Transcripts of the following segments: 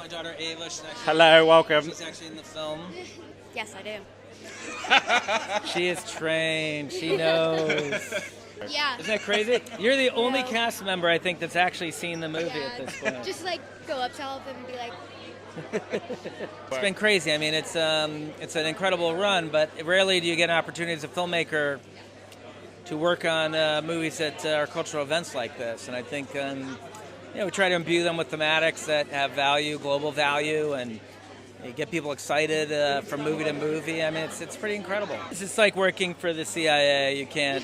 my daughter Ava. Hello, welcome. She's actually in the film. Yes, I do. She is trained. She knows. Yeah. Isn't that crazy? You're the only cast member, I think, that's actually seen the movie at this point. Just like go up to all of them and be like, It's been crazy. I mean, it's an incredible run, but rarely do you get an opportunity as a filmmaker to work on movies that are cultural events like this. And I think we try to imbue them with thematics that have value, global value, and you get people excited from movie to movie. I mean, it's pretty incredible. It's just like working for the CIA. You can't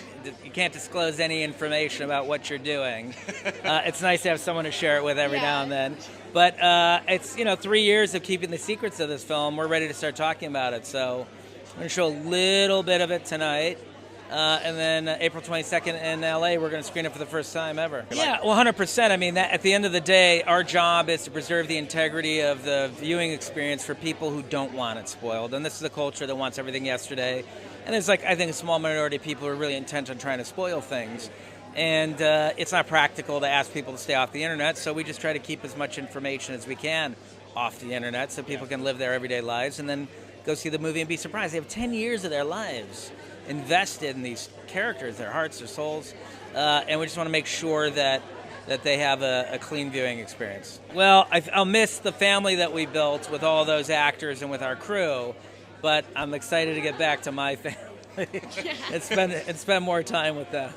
disclose any information about what you're doing. It's nice to have someone to share it with every now and then. But it's 3 years of keeping the secrets of this film. We're ready to start talking about it. So I'm going to show a little bit of it tonight. And then April 22nd in LA, we're going to screen it for the first time ever. Yeah, 100%. I mean, at the end of the day, our job is to preserve the integrity of the viewing experience for people who don't want it spoiled. And this is a culture that wants everything yesterday. And there's, I think, a small minority of people who are really intent on trying to spoil things. And it's not practical to ask people to stay off the internet, so we just try to keep as much information as we can off the internet so people can live their everyday lives and then go see the movie and be surprised. They have 10 years of their lives invested in these characters, their hearts, their souls, and we just want to make sure that they have a clean viewing experience. Well, I'll miss the family that we built with all those actors and with our crew, but I'm excited to get back to my family and spend more time with them.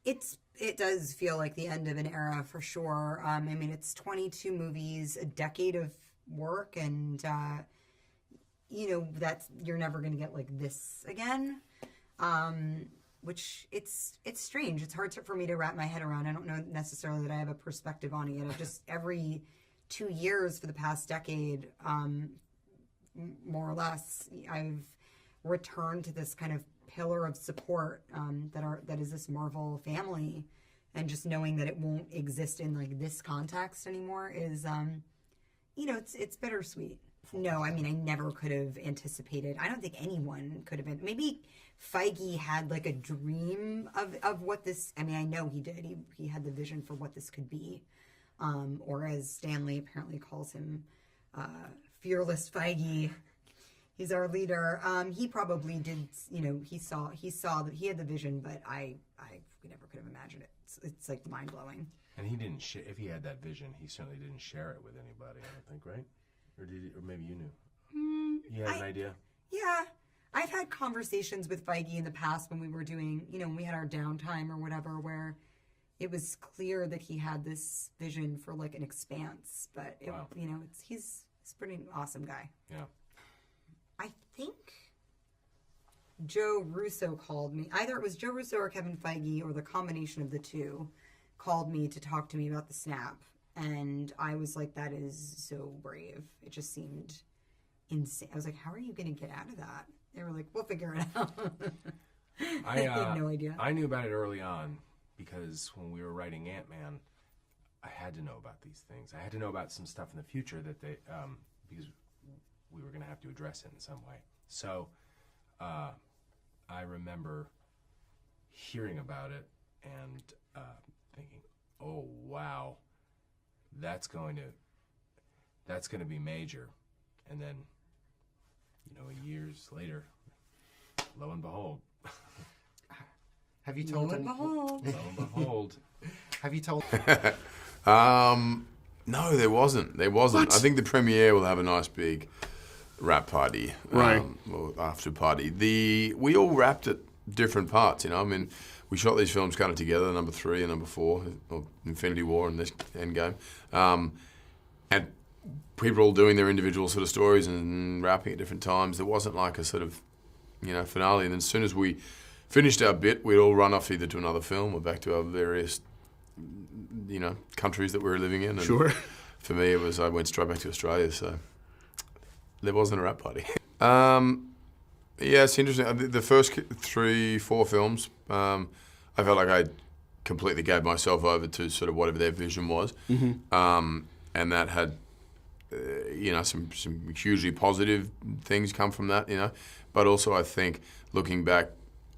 It does feel like the end of an era for sure. I mean, it's 22 movies, a decade of work, and that's you're never going to get like this again. Which it's strange. It's hard for me to wrap my head around. I don't know necessarily that I have a perspective on it yet. I've just every 2 years for the past decade, more or less, I've returned to this kind of pillar of support that is this Marvel family, and just knowing that it won't exist in like this context anymore is it's bittersweet. No, I mean, I never could have anticipated. I don't think anyone could have been. Maybe Feige had like a dream of what this. I mean, I know he did. He had the vision for what this could be, or as Stanley apparently calls him, fearless Feige. He's our leader. He probably did. He saw that he had the vision, but I never could have imagined it. It's like mind blowing. And he didn't. If he had that vision, he certainly didn't share it with anybody. I don't think, right? Or did he, or maybe you knew. You had an idea. Yeah, I've had conversations with Feige in the past when we were doing, when we had our downtime or whatever, where it was clear that he had this vision for like an expanse. But he's a pretty awesome guy. Yeah. I think Joe Russo called me. Either it was Joe Russo or Kevin Feige, or the combination of the two, called me to talk to me about the snap. And I was like, that is so brave. It just seemed insane. I was like, how are you going to get out of that? They were like, we'll figure it out. I had no idea. I knew about it early on because when we were writing Ant-Man, I had to know about these things. I had to know about some stuff in the future that because we were going to have to address it in some way. So I remember hearing about it and thinking, oh, wow. That's going to be major. And then, years later, lo and behold. Have you told them? Behold. Lo and behold. Have you told? No, there wasn't. What? I think the premiere will have a nice big wrap party, right? Or after party. We all wrapped at different parts. I mean, we shot these films kind of together, number 3 and number 4, or Infinity War and this Endgame. And people all doing their individual sort of stories and wrapping at different times. There wasn't like a sort of, finale. And then as soon as we finished our bit, we'd all run off either to another film or back to our various, countries that we were living in. And sure. For me, I went straight back to Australia, so there wasn't a wrap party. Yeah, it's interesting. The first 3-4 films, I felt like I completely gave myself over to sort of whatever their vision was. Mm-hmm. And that had, some hugely positive things come from that, But also I think, looking back,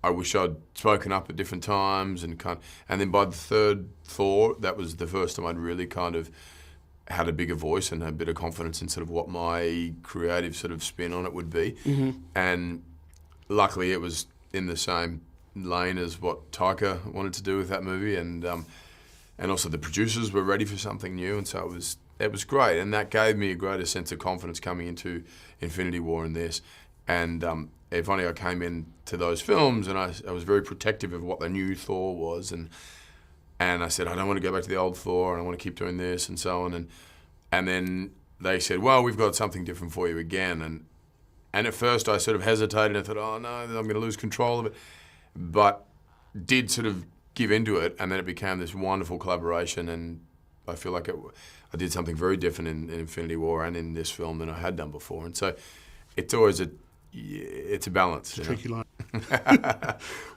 I wish I'd spoken up at different times and then by the third Thor, that was the first time I'd really kind of had a bigger voice and a bit of confidence in sort of what my creative sort of spin on it would be. And luckily it was in the same lane as what Taika wanted to do with that movie, and also the producers were ready for something new, and so it was great, and that gave me a greater sense of confidence coming into Infinity War and this. And if only I came into those films and I was very protective of what the new Thor was, and I said, I don't want to go back to the old Thor, and I want to keep doing this and so on. And then they said, well, we've got something different for you again. And at first I sort of hesitated and thought, oh no, I'm going to lose control of it. But did sort of give into it, and then it became this wonderful collaboration, and I feel like I did something very different in Infinity War and in this film than I had done before. And so it's always it's a balance. It's a tricky line.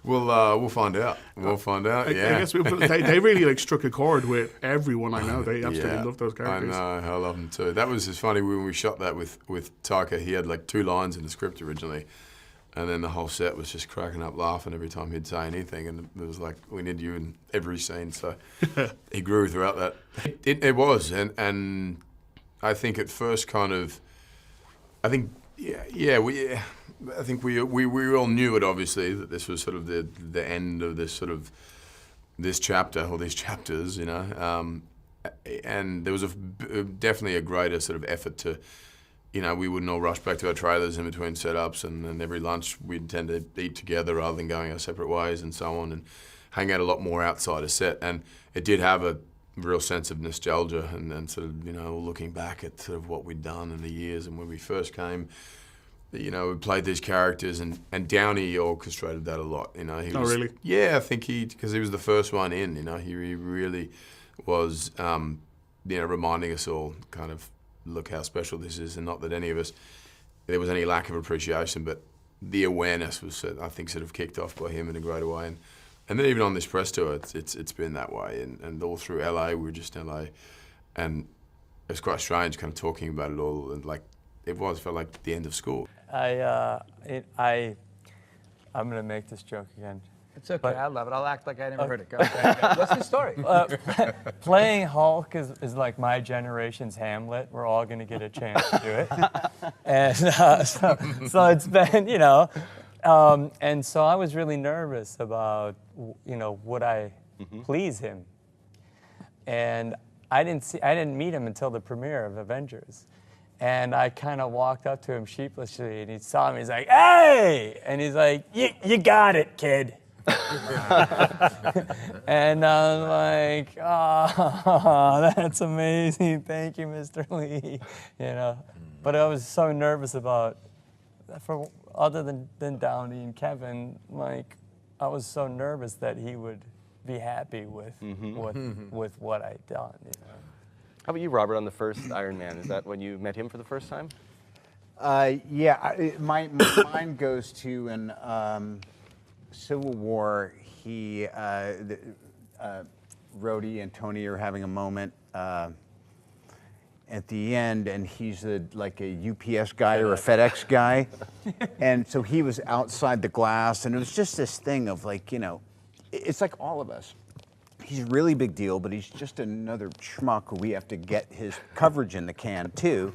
We'll find out. We'll find out. Yeah. I guess they really like struck a chord with everyone I know. They absolutely love those characters. I know. I love them too. That was just funny when we shot that with Taika. He had like 2 lines in the script originally, and then the whole set was just cracking up laughing every time he'd say anything, and it was like, we need you in every scene. So he grew throughout that. It was, and I think at first I think we all knew it, obviously, that this was sort of the end of this chapter, or these chapters, you know. And there was definitely a greater sort of effort to, you know, we wouldn't all rush back to our trailers in between setups, and every lunch we'd tend to eat together rather than going our separate ways and so on, and hang out a lot more outside a set. And it did have a real sense of nostalgia and sort of, you know, looking back at sort of what we'd done in the years and when we first came. You know, we played these characters, and Downey orchestrated that a lot. You know, really? Yeah, I think because he was the first one in. You know, he really was, you know, reminding us all kind of, look how special this is, and not that any of us there was any lack of appreciation, but the awareness was, I think, sort of kicked off by him in a greater way. And then even on this press tour, it's been that way, and all through LA, we were just in LA, and it was quite strange, kind of talking about it all, and like felt like the end of school. I'm gonna make this joke again. It's okay, I love it. I'll act like I never heard it. Go. What's the story? Playing Hulk is like my generation's Hamlet. We're all gonna get a chance to do it. And so it's been, you know, and so I was really nervous about, you know, would I please him? And I didn't meet him until the premiere of Avengers. And I kind of walked up to him sheepishly, and he saw me. He's like, "Hey!" And he's like, "You got it, kid." And I'm like, "Oh, that's amazing! Thank you, Mr. Lee." You know, but I was so nervous about, for other than Downey and Kevin, like, I was so nervous that he would be happy with what I'd done. You know. How about you, Robert, on the first Iron Man? Is that when you met him for the first time? Yeah, my mind goes to in Civil War. Rhodey and Tony are having a moment at the end, and he's like a UPS guy or a FedEx guy, and so he was outside the glass, and it was just this thing of like, you know, it's like all of us. He's a really big deal, but he's just another schmuck who we have to get his coverage in the can, too.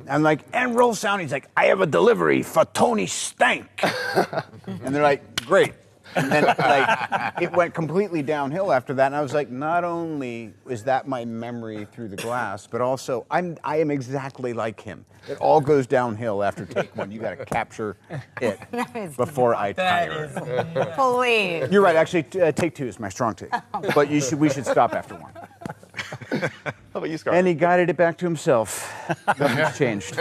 I'm like, and roll sound. He's like, I have a delivery for Tony Stank. And they're like, great. And then, like, it went completely downhill after that. And I was like, not only is that my memory through the glass, but also I am exactly like him. It all goes downhill after take one. You got to capture it before I tire. Please. You're right. Actually, take two is my strong take. But we should stop after one. How about you, Scarlett? And he guided it back to himself. Nothing's changed.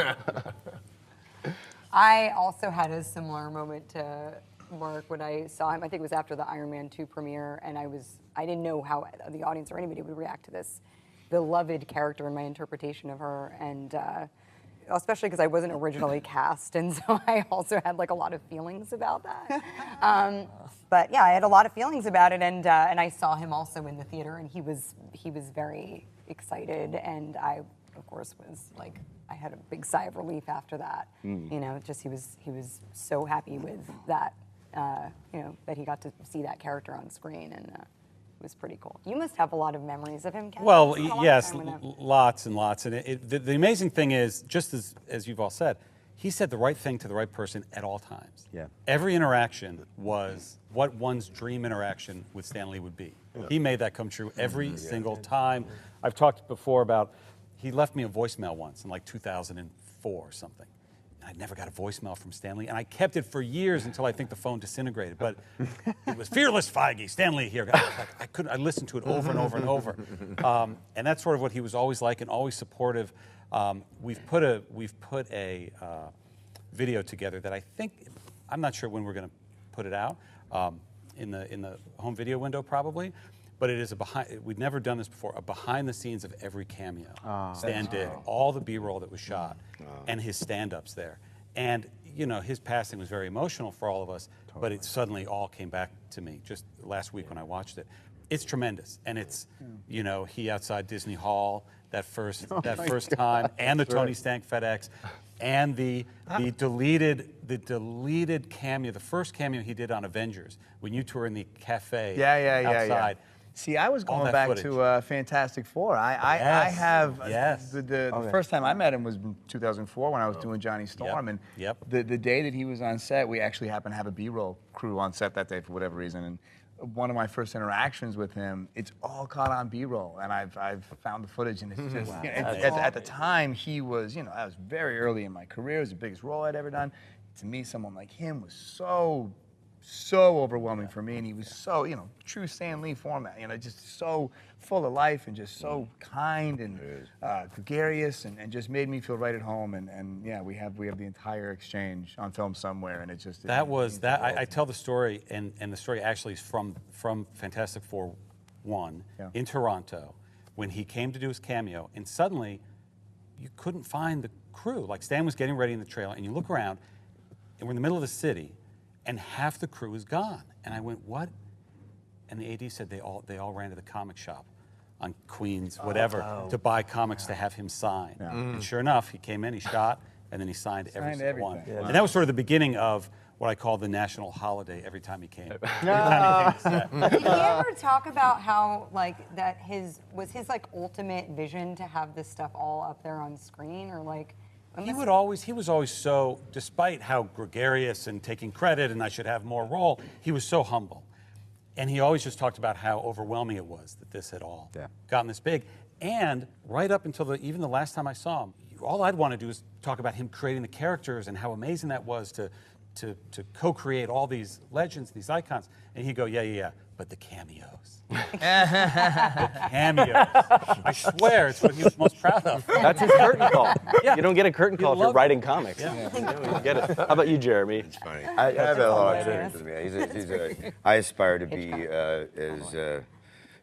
I also had a similar moment to Mark when I saw him. I think it was after the Iron Man 2 premiere, and I didn't know how the audience or anybody would react to this beloved character and my interpretation of her, and especially because I wasn't originally cast, and so I also had like a lot of feelings about that. But yeah, I had a lot of feelings about it, and I saw him also in the theater, and he was very excited, and I, of course, was like, I had a big sigh of relief after that. You know, just he was so happy with that. You know, that he got to see that character on screen, and it was pretty cool. You must have a lot of memories of him, Kevin. Well, You spent a lot of yes, time with him. lots and lots. And the amazing thing is, just as you've all said, he said the right thing to the right person at all times. Yeah. Every interaction was what one's dream interaction with Stan Lee would be. He made that come true every single time. I've talked before about, he left me a voicemail once in like 2004 or something. I never got a voicemail from Stan Lee, and I kept it for years until I think the phone disintegrated. But it was "Fearless Feige, Stan Lee here." I listened to it over and over and over, and that's sort of what he was always like, and always supportive. We've put a video together that I think, I'm not sure when we're going to put it out, in the home video window probably. But it is a we'd never done this before, a behind the scenes of every cameo. Stan did, all the B-roll that was shot, and his stand-ups there. And, you know, his passing was very emotional for all of us, but it suddenly all came back to me just last week when I watched it. It's tremendous, and it's, you know, he outside Disney Hall, that first time, and the Tony Stank FedEx, and the deleted cameo, the first cameo he did on Avengers, when you two were in the cafe outside. See, I was going back footage. to Fantastic Four. I have the first time I met him was in 2004 when I was doing Johnny Storm, and the day that he was on set, we actually happened to have a B-roll crew on set that day for whatever reason, and one of my first interactions with him, it's all caught on B-roll, and I've found the footage, and it's just you know, at the time he was, you know, I was very early in my career. It was the biggest role I'd ever done. To me, someone like him was so overwhelming for me, and he was so, you know, true Stan Lee format, you know, just so full of life and just so kind and gregarious, and just made me feel right at home. And yeah, we have the entire exchange on film somewhere, and it just I tell the story, and the story actually is from Fantastic Four 1 in Toronto, when he came to do his cameo, and suddenly you couldn't find the crew. Like, Stan was getting ready in the trailer, and you look around, and we're in the middle of the city, and half the crew is gone. And I went, what? And the AD said they all ran to the comic shop on Queens, whatever, to buy comics to have him sign. And sure enough, he came in, he shot, and then he signed every single one. And that was sort of the beginning of what I call the national holiday every time he came. Every time he came to set. Did he ever talk about how, like, that was his like ultimate vision to have this stuff all up there on screen, or like? He was always so, despite how gregarious and taking credit and I should have more role, he was so humble. And he always just talked about how overwhelming it was that this had all gotten this big. And right up until even the last time I saw him, all I'd want to do is talk about him creating the characters and how amazing that was to co-create all these legends, these icons. And he'd go, yeah, but the cameos. The cameos. I swear, it's what he was most proud of. That's his curtain call. You don't get a curtain call if you're writing comics. You get it. How about you, Jeremy? It's funny. I have a lot of experience with him. I aspire to be as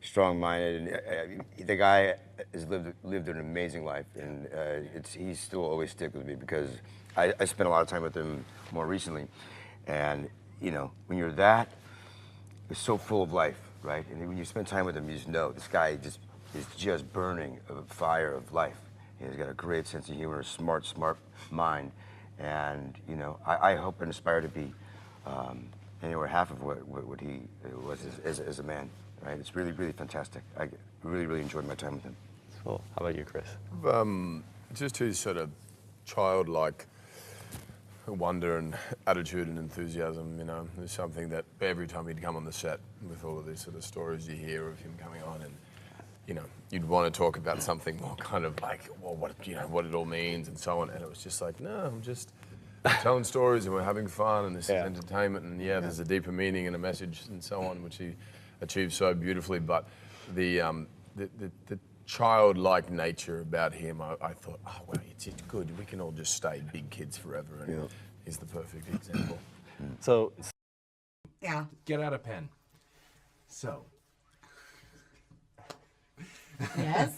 strong-minded, and the guy has lived an amazing life, and he's still always stick with me because I spent a lot of time with him more recently, and you know, when you're that, it's so full of life, right? And when you spend time with him, you just know this guy is just burning a fire of life. He's got a great sense of humor, a smart mind, and you know, I hope and aspire to be anywhere half of what he was as a man. Right? It's really, really fantastic. I really, really enjoyed my time with him. Cool. How about you, Chris? Just his sort of childlike wonder and attitude and enthusiasm, you know, is something that every time he'd come on the set with all of these sort of stories you hear of him coming on, and you know, you'd want to talk about something more kind of like, well, what it all means and so on, and it was just like, no, I'm just telling stories and we're having fun and this is entertainment, and there's a deeper meaning and a message and so on, which he achieved so beautifully. But the childlike nature about him, I thought, oh well, it's good. We can all just stay big kids forever, and he's the perfect example. So, Get out a pen. So. Yes.